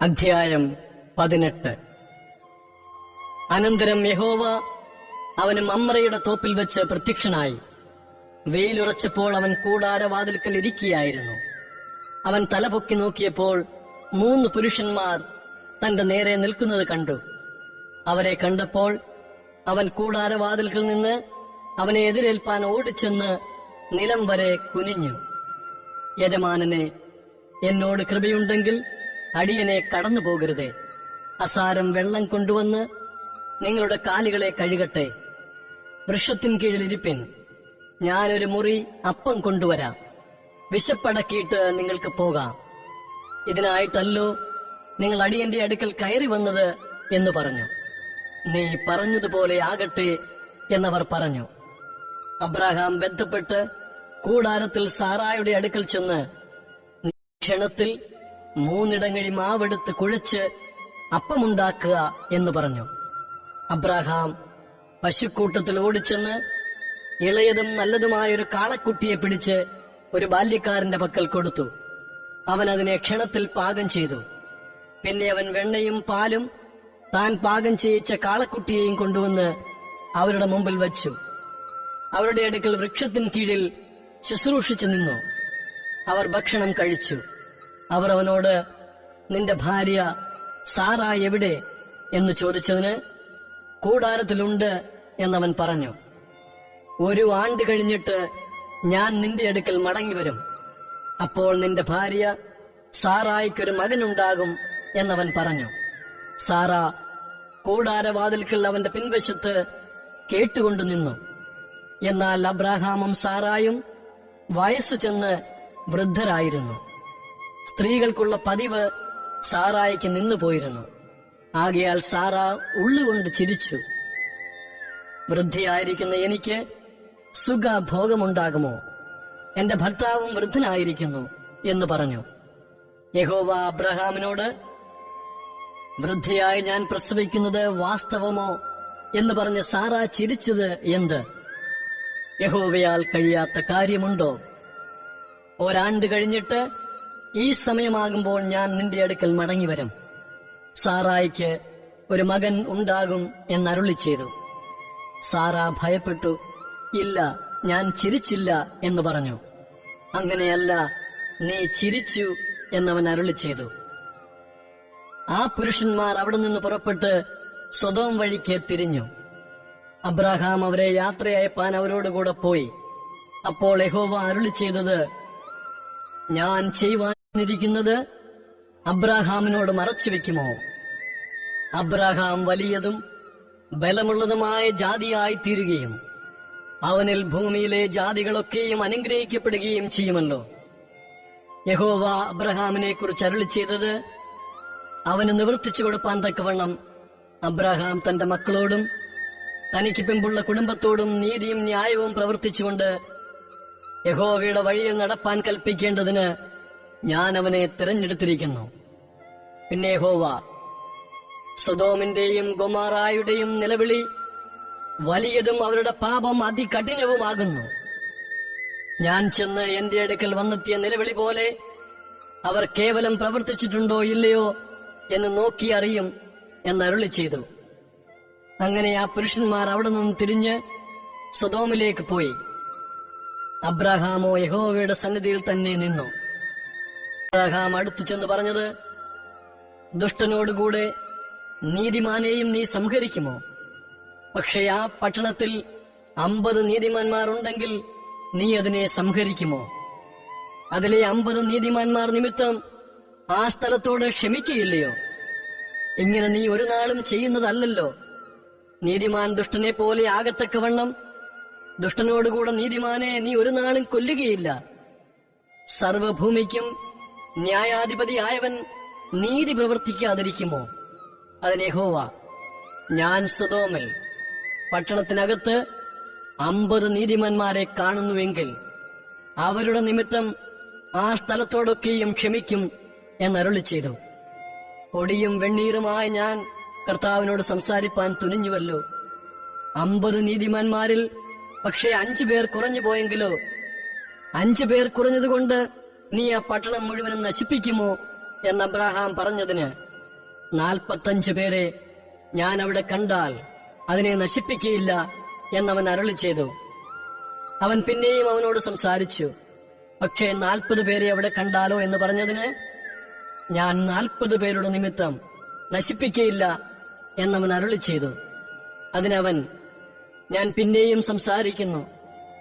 അധ്യായം 18. അനന്തരം യഹോവ അവന് മമ്രയുടെ തോപ്പിൽ വെച്ച് പ്രത്യക്ഷനായി. വെയിലുറച്ചപ്പോൾ അവൻ കൂടാരവാതിൽക്കൽ ഇരിക്കുകയായിരുന്നു. അവൻ തലപൊക്കി നോക്കിയപ്പോൾ 3 പുരുഷന്മാർ തന്റെ നേരെ നിൽക്കുന്നത് കണ്ടു. അവരെ കണ്ടപ്പോൾ അവൻ കൂടാരവാതിൽക്കൽ നിന്ന് അവനെ എതിരേൽപ്പാൻ ഓടിച്ചെന്ന് നിലം വരെ കുനിഞ്ഞു. യജമാനനെ, എന്നോട് കൃപയുണ്ടെങ്കിൽ അടിയനെ കടന്നു പോകരുതേ. അസാരം വെള്ളം കൊണ്ടുവന്ന് നിങ്ങളുടെ കാലുകളെ കഴുകട്ടെ. വൃക്ഷത്തിൻ കീഴിലിരിപ്പിൻ, ഞാനൊരു മുറി അപ്പം കൊണ്ടുവരാം. വിശപ്പടക്കിയിട്ട് നിങ്ങൾക്ക് പോകാം. ഇതിനായിട്ടല്ലോ നിങ്ങൾ അടിയന്റെ അടുക്കൽ കയറി വന്നത് എന്ന് പറഞ്ഞു. നീ പറഞ്ഞതുപോലെ ആകട്ടെ എന്നവർ പറഞ്ഞു. അബ്രാഹാം ബന്ധപ്പെട്ട് കൂടാരത്തിൽ സാറായുടെ അടുക്കൽ ചെന്ന്, ക്ഷണത്തിൽ 3 ഇടങ്ങഴി മാവെടുത്ത് കുഴച്ച് അപ്പമുണ്ടാക്കുക എന്ന് പറഞ്ഞു. അബ്രാഹാം പശുക്കൂട്ടത്തിൽ ഓടിച്ചെന്ന് ഇളയതും നല്ലതുമായൊരു കാളക്കുട്ടിയെ പിടിച്ച് ഒരു ബാല്യക്കാരന്റെ പക്കൽ കൊടുത്തു. അവൻ അതിനെ ക്ഷണത്തിൽ പാകം ചെയ്തു. പിന്നെ അവൻ വെണ്ണയും പാലും താൻ പാകം ചെയ്യിച്ച കാളക്കുട്ടിയെയും കൊണ്ടുവന്ന് അവരുടെ മുമ്പിൽ വച്ചു. അവരുടെ അടുക്കൽ വൃക്ഷത്തിൻ കീഴിൽ ശുശ്രൂഷിച്ചു നിന്നു. അവർ ഭക്ഷണം കഴിച്ചു. അവർ അവനോട്, നിന്റെ ഭാര്യ സാറാ എവിടെ എന്ന് ചോദിച്ചതിന്, കൂടാരത്തിലുണ്ട് എന്നവൻ പറഞ്ഞു. 1 ആണ്ട് കഴിഞ്ഞിട്ട് ഞാൻ നിന്റെ അടുക്കൽ മടങ്ങിവരും. അപ്പോൾ നിന്റെ ഭാര്യ സാറായിക്കൊരു മകനുണ്ടാകും എന്നവൻ പറഞ്ഞു. സാറാ കൂടാരവാതിൽക്കൽ അവന്റെ പിൻവശത്ത് കേട്ടുകൊണ്ടു നിന്നു. എന്നാൽ അബ്രാഹാമും സാറായും വയസ്സു ചെന്ന് വൃദ്ധരായിരുന്നു. സ്ത്രീകൾക്കുള്ള പതിവ് സാറായിക്ക് നിന്നുപോയിരുന്നു. ആകയാൽ സാറാ ഉള്ളുകൊണ്ട് ചിരിച്ചു. വൃദ്ധയായിരിക്കുന്ന എനിക്ക് സുഖഭോഗമുണ്ടാകുമോ? എന്റെ ഭർത്താവും വൃദ്ധനായിരിക്കുന്നു എന്ന് പറഞ്ഞു. യഹോവ അബ്രഹാമിനോട്, വൃദ്ധയായി ഞാൻ പ്രസവിക്കുന്നത് വാസ്തവമോ എന്ന് പറഞ്ഞ് സാറാ ചിരിച്ചത് എന്ത്? യഹോവയാൽ കഴിയാത്ത കാര്യമുണ്ടോ? 1 ആണ്ട് കഴിഞ്ഞിട്ട് ഈ സമയമാകുമ്പോൾ ഞാൻ നിന്റെ അടുക്കൽ മടങ്ങിവരും. സാറായിക്ക് ഒരു മകൻ ഉണ്ടാകും എന്നരുളി ചെയ്തു. സാറാ ഭയപ്പെട്ടു, ഇല്ല, ഞാൻ ചിരിച്ചില്ല എന്ന് പറഞ്ഞു. അങ്ങനെയല്ല, നീ ചിരിച്ചു എന്നവൻ അരുളി ചെയ്തു. ആ പുരുഷന്മാർ അവിടെ നിന്ന് പുറപ്പെട്ട് സൊദോം വഴിക്ക് തിരിഞ്ഞു. അബ്രാഹാം അവരെ യാത്രയയപ്പാൻ അവരോടുകൂടെ പോയി. അപ്പോൾ യഹോവ അരുളി ചെയ്തത്, ഞാൻ ചെയ്യുവാനിരിക്കുന്നത് അബ്രാഹാമിനോട് മറച്ചുവെക്കുമോ? അബ്രാഹാം വലിയതും ബലമുള്ളതുമായ ജാതിയായി തീരുകയും അവനിൽ ഭൂമിയിലെ ജാതികളൊക്കെയും അനുഗ്രഹിക്കപ്പെടുകയും ചെയ്യുമല്ലോ. യഹോവ അബ്രാഹാമിനെ കുറിച്ച് അരുളി ചെയ്തത് അവന് നിവർത്തിച്ചു കൊടുപ്പാൻ തക്കവണ്ണം അബ്രാഹാം തന്റെ മക്കളോടും തനിക്ക് പിമ്പുള്ള കുടുംബത്തോടും നീതിയും ന്യായവും പ്രവർത്തിച്ചുകൊണ്ട് യഹോവയുടെ വഴിയിൽ നടപ്പാൻ കൽപ്പിക്കേണ്ടതിന് ഞാൻ അവനെ തിരഞ്ഞെടുത്തിരിക്കുന്നു. പിന്നെ യഹോവ, സൊദോമിന്റെയും ഗൊമോറായുടെയും നിലവിളി വലിയതും അവരുടെ പാപം അതികഠിനവുമാകുന്നു. ഞാൻ ചെന്ന് എന്റെ അടുക്കൽ വന്നെത്തിയ നിലവിളി പോലെ അവർ കേവലം പ്രവർത്തിച്ചിട്ടുണ്ടോ ഇല്ലയോ എന്ന് നോക്കി അറിയും എന്നരുളി ചെയ്തു. അങ്ങനെ ആ പുരുഷന്മാർ അവിടെ നിന്നും തിരിഞ്ഞ് സൊദോമിലേക്ക് പോയി. അബ്രാഹാമോ യഹോവയുടെ സന്നിധിയിൽ തന്നെ നിന്നു. അബ്രാഹാം അടുത്തു ചെന്ന് പറഞ്ഞത്, ദുഷ്ടനോടുകൂടെ നീതിമാനെയും നീ സംഹരിക്കുമോ? പക്ഷേ ആ പട്ടണത്തിൽ 50 നീതിമാന്മാർ ഉണ്ടെങ്കിൽ നീ അതിനെ സംഹരിക്കുമോ? അതിലെ 50 നീതിമാന്മാർ നിമിത്തം ആ സ്ഥലത്തോട് ക്ഷമിക്കുകയില്ലയോ? ഇങ്ങനെ നീ ഒരു നാളും ചെയ്യുന്നതല്ലല്ലോ. നീതിമാൻ ദുഷ്ടനെ പോലെ ആകത്തക്കവണ്ണം ദുഷ്ടനോടുകൂടെ നീതിമാനെ നീ ഒരു നാളും കൊല്ലുകയില്ല. സർവഭൂമിക്കും ന്യായാധിപതിയായവൻ നീതി പ്രവർത്തിക്കാതിരിക്കുമോ? അതിന് യഹോവ, ഞാൻ സൊദോമിൽ പട്ടണത്തിനകത്ത് 50 നീതിമാന്മാരെ കാണുന്നുവെങ്കിൽ അവരുടെ നിമിത്തം ആ സ്ഥലത്തോടൊക്കെയും ക്ഷമിക്കും എന്നരുളി ചെയ്തു. പൊടിയും വെണ്ണീറുമായി ഞാൻ കർത്താവിനോട് സംസാരിപ്പാൻ തുനിഞ്ഞുവല്ലോ. 50 നീതിമാന്മാരിൽ പക്ഷേ 5 പേർ കുറഞ്ഞു പോയെങ്കിലോ? 5 പേർ കുറഞ്ഞതുകൊണ്ട് നീ ആ പട്ടണം മുഴുവനും നശിപ്പിക്കുമോ എന്ന് അബ്രാഹാം പറഞ്ഞതിന് 45 പേരെ ഞാൻ അവിടെ കണ്ടാൽ അതിനെ നശിപ്പിക്കുകയില്ല എന്നവൻ അരുളി ചെയ്തു. അവൻ പിന്നെയും അവനോട് സംസാരിച്ചു. പക്ഷേ 40 പേരെ അവിടെ കണ്ടാലോ എന്ന് പറഞ്ഞതിന് ഞാൻ 40 പേരുടെ നിമിത്തം നശിപ്പിക്കുകയില്ല എന്നവൻ അരുളി ചെയ്തു. അതിനവൻ, ഞാൻ പിന്നെയും സംസാരിക്കുന്നു,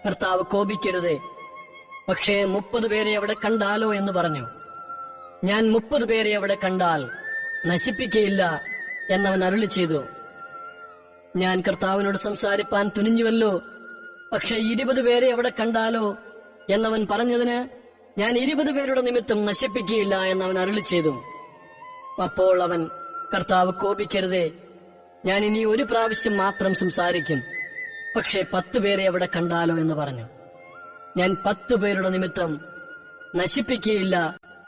കർത്താവ് കോപിക്കരുതേ. പക്ഷേ 30 പേരെ അവിടെ കണ്ടാലോ എന്ന് പറഞ്ഞു. ഞാൻ 30 പേരെ അവിടെ കണ്ടാൽ നശിപ്പിക്കുകയില്ല എന്നവൻ അരുളി ചെയ്തു. ഞാൻ കർത്താവിനോട് സംസാരിപ്പാൻ തുനിഞ്ഞുവല്ലോ, പക്ഷെ 20 പേരെ അവിടെ കണ്ടാലോ എന്നവൻ പറഞ്ഞതിന് ഞാൻ 20 പേരുടെ നിമിത്തം നശിപ്പിക്കുകയില്ല എന്നവൻ അരുളി ചെയ്തു. അപ്പോൾ അവൻ, കർത്താവ് കോപിക്കരുതേ, ഞാൻ ഇനി ഒരു പ്രാവശ്യം മാത്രം സംസാരിക്കും, പക്ഷെ 10 പേരെ അവിടെ കണ്ടാലോ എന്ന് പറഞ്ഞു. ഞാൻ 10 പേരുടെ നിമിത്തം നശിപ്പിക്കുകയില്ല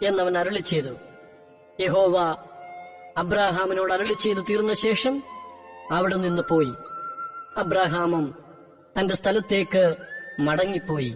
എന്നവൻ അരുളി ചെയ്തു. യഹോവ അബ്രാഹാമിനോട് അരുളി ചെയ്തു തീർന്ന ശേഷം അവിടെ നിന്ന് പോയി. അബ്രാഹാമും തന്റെ സ്ഥലത്തേക്ക് മടങ്ങിപ്പോയി.